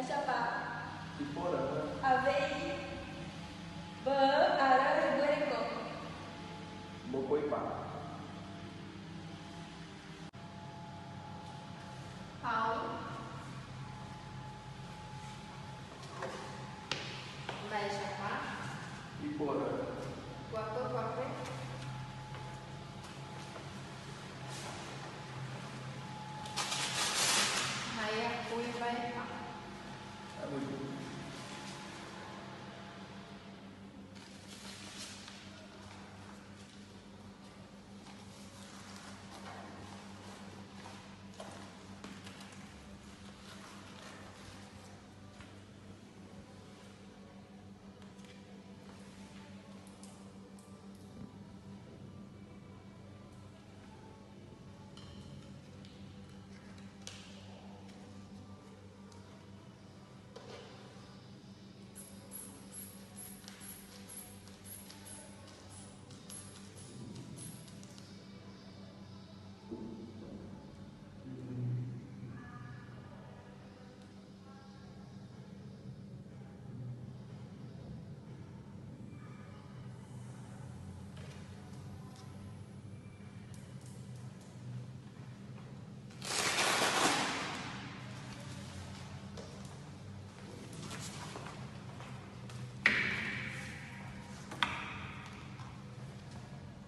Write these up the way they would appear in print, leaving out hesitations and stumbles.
Baixapá, Iporã, Aveí, Bã, Arara e Guaricó. Mocoipá, Paulo, Baixapá, Iporã, Guapoguapé, Raiacu e Baipá. é muito.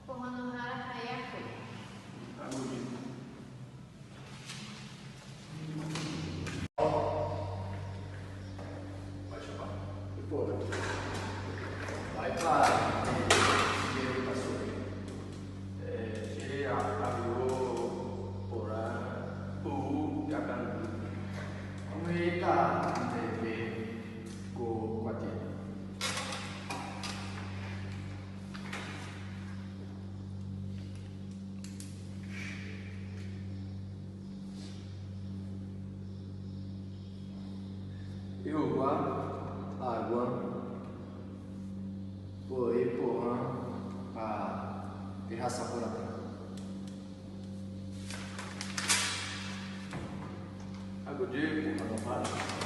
Porra-Nohara, Raiacu. É bonito. Baixapá, Iporã, vai para Xerê, Cabiô, Porã, Uú, Jacarandu. Aumenta, Coatinha. Iuguá, Água, Porã, Pirraçaporatã. Água de Porra-Nohara.